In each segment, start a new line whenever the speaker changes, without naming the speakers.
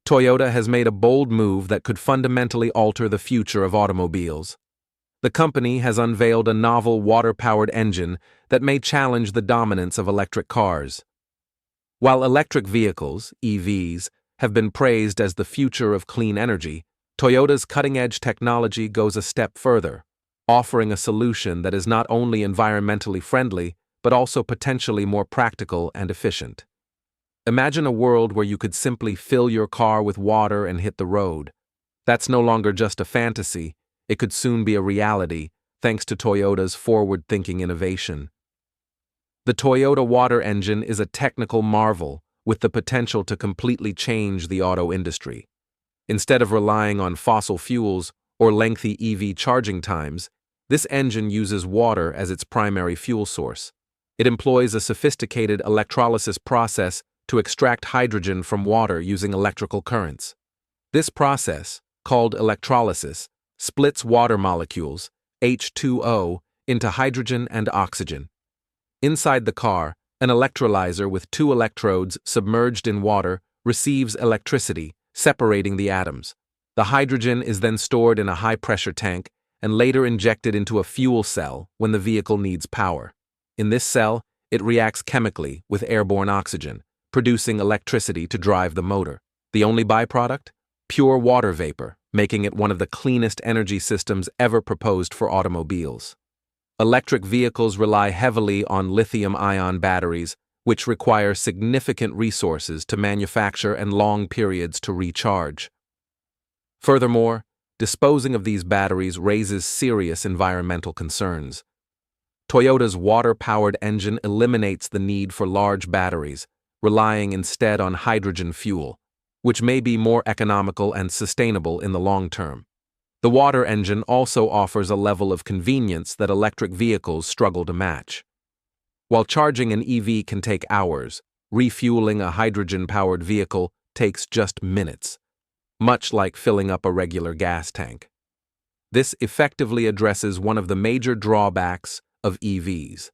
Toyota has made a bold move that could fundamentally alter the future of automobiles. The company has unveiled a novel water-powered engine that may challenge the dominance of electric cars. While electric vehicles, EVs, have been praised as the future of clean energy, Toyota's cutting-edge technology goes a step further, offering a solution that is not only environmentally friendly, but also potentially more practical and efficient. Imagine a world where you could simply fill your car with water and hit the road. That's no longer just a fantasy, it could soon be a reality, thanks to Toyota's forward-thinking innovation. The Toyota water engine is a technical marvel with the potential to completely change the auto industry. Instead of relying on fossil fuels or lengthy EV charging times, this engine uses water as its primary fuel source. It employs a sophisticated electrolysis process to extract hydrogen from water using electrical currents. This process, called electrolysis, splits water molecules, H2O, into hydrogen and oxygen. Inside the car, an electrolyzer with two electrodes submerged in water receives electricity, separating the atoms. The hydrogen is then stored in a high-pressure tank and later injected into a fuel cell when the vehicle needs power. In this cell, it reacts chemically with airborne oxygen, producing electricity to drive the motor. The only byproduct? Pure water vapor, making it one of the cleanest energy systems ever proposed for automobiles. Electric vehicles rely heavily on lithium-ion batteries, which require significant resources to manufacture and long periods to recharge. Furthermore, disposing of these batteries raises serious environmental concerns. Toyota's water-powered engine eliminates the need for large batteries, relying instead on hydrogen fuel, which may be more economical and sustainable in the long term. The water engine also offers a level of convenience that electric vehicles struggle to match. While charging an EV can take hours, refueling a hydrogen-powered vehicle takes just minutes, much like filling up a regular gas tank. This effectively addresses one of the major drawbacks of EVs: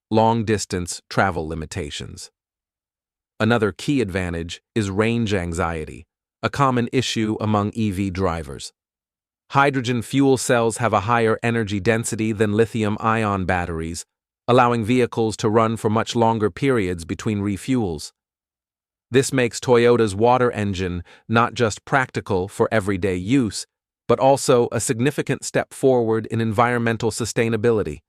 long-distance travel limitations. Another key advantage is range anxiety, a common issue among EV drivers. Hydrogen fuel cells have a higher energy density than lithium-ion batteries, allowing vehicles to run for much longer periods between refuels. This makes Toyota's water engine not just practical for everyday use, but also a significant step forward in environmental sustainability.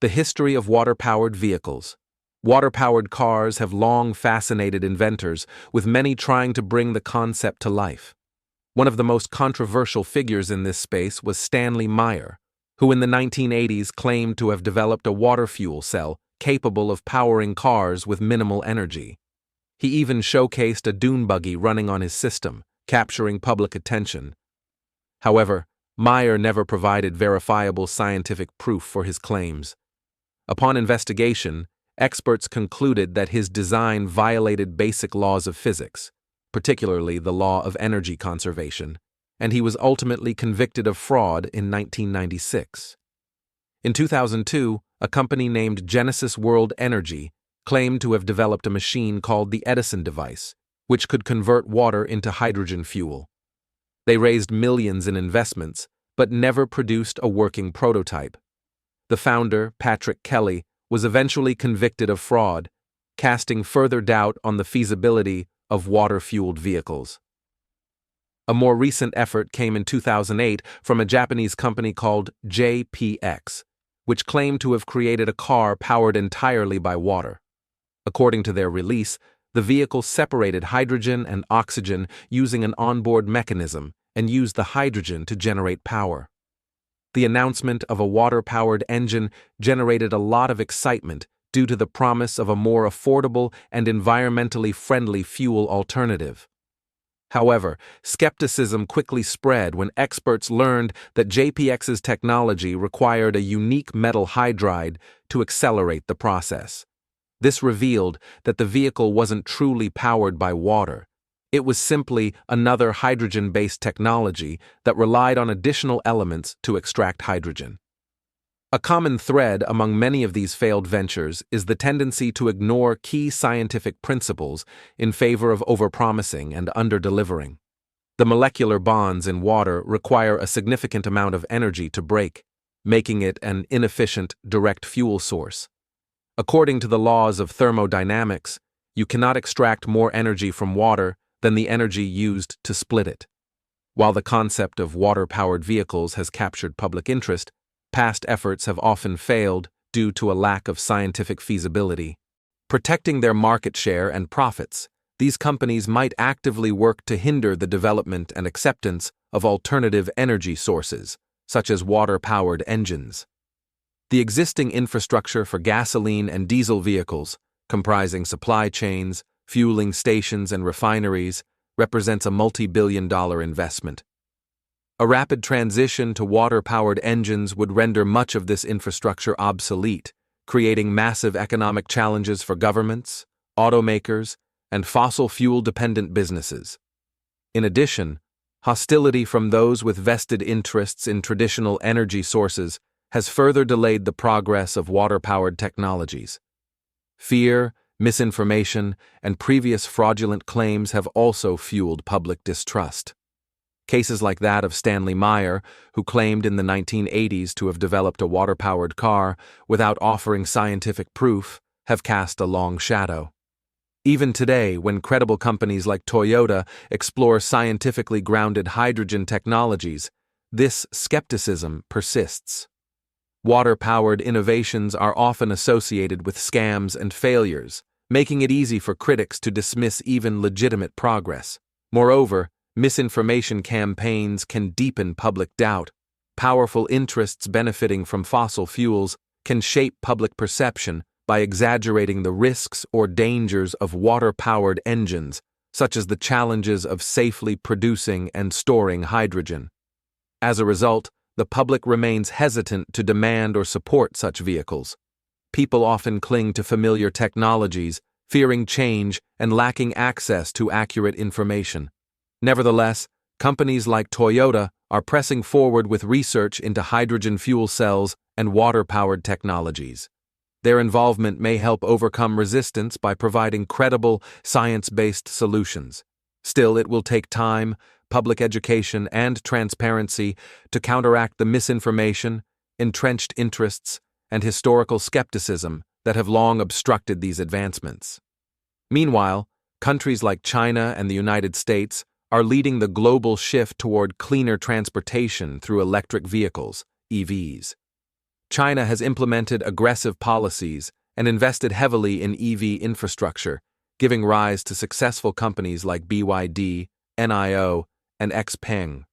The history of water-powered vehicles. Water-powered cars have long fascinated inventors, with many trying to bring the concept to life. One of the most controversial figures in this space was Stanley Meyer, who in the 1980s claimed to have developed a water fuel cell capable of powering cars with minimal energy. He even showcased a dune buggy running on his system, capturing public attention. However, Meyer never provided verifiable scientific proof for his claims. Upon investigation, experts concluded that his design violated basic laws of physics, particularly the law of energy conservation, and he was ultimately convicted of fraud in 1996. In 2002, a company named Genesis World Energy claimed to have developed a machine called the Edison device, which could convert water into hydrogen fuel. They raised millions in investments, but never produced a working prototype. The founder, Patrick Kelly, was eventually convicted of fraud, casting further doubt on the feasibility of water-fueled vehicles. A more recent effort came in 2008 from a Japanese company called JPX, which claimed to have created a car powered entirely by water. According to their release, the vehicle separated hydrogen and oxygen using an onboard mechanism and used the hydrogen to generate power. The announcement of a water-powered engine generated a lot of excitement due to the promise of a more affordable and environmentally friendly fuel alternative. However, skepticism quickly spread when experts learned that JPX's technology required a unique metal hydride to accelerate the process. This revealed that the vehicle wasn't truly powered by water. It was simply another hydrogen-based technology that relied on additional elements to extract hydrogen. A common thread among many of these failed ventures is the tendency to ignore key scientific principles in favor of overpromising and underdelivering. The molecular bonds in water require a significant amount of energy to break, making it an inefficient direct fuel source. According to the laws of thermodynamics, you cannot extract more energy from water than the energy used to split it. While the concept of water-powered vehicles has captured public interest, past efforts have often failed due to a lack of scientific feasibility. Protecting their market share and profits, these companies might actively work to hinder the development and acceptance of alternative energy sources, such as water-powered engines. The existing infrastructure for gasoline and diesel vehicles, comprising supply chains, fueling stations, and refineries, represents a multi-billion-dollar investment. A rapid transition to water-powered engines would render much of this infrastructure obsolete, creating massive economic challenges for governments, automakers, and fossil fuel-dependent businesses. In addition, hostility from those with vested interests in traditional energy sources has further delayed the progress of water-powered technologies. Fear, misinformation, and previous fraudulent claims have also fueled public distrust. Cases like that of Stanley Meyer, who claimed in the 1980s to have developed a water-powered car without offering scientific proof, have cast a long shadow. Even today, when credible companies like Toyota explore scientifically grounded hydrogen technologies, this skepticism persists. Water-powered innovations are often associated with scams and failures, making it easy for critics to dismiss even legitimate progress. Moreover, misinformation campaigns can deepen public doubt. Powerful interests benefiting from fossil fuels can shape public perception by exaggerating the risks or dangers of water-powered engines, such as the challenges of safely producing and storing hydrogen. As a result, the public remains hesitant to demand or support such vehicles. People often cling to familiar technologies, fearing change and lacking access to accurate information. Nevertheless, companies like Toyota are pressing forward with research into hydrogen fuel cells and water-powered technologies. Their involvement may help overcome resistance by providing credible, science-based solutions. Still, it will take time, public education, and transparency to counteract the misinformation, entrenched interests, and historical skepticism that have long obstructed these advancements. Meanwhile, countries like China and the United States are leading the global shift toward cleaner transportation through electric vehicles, EVs. China has implemented aggressive policies and invested heavily in EV infrastructure, giving rise to successful companies like BYD, NIO, and XPeng.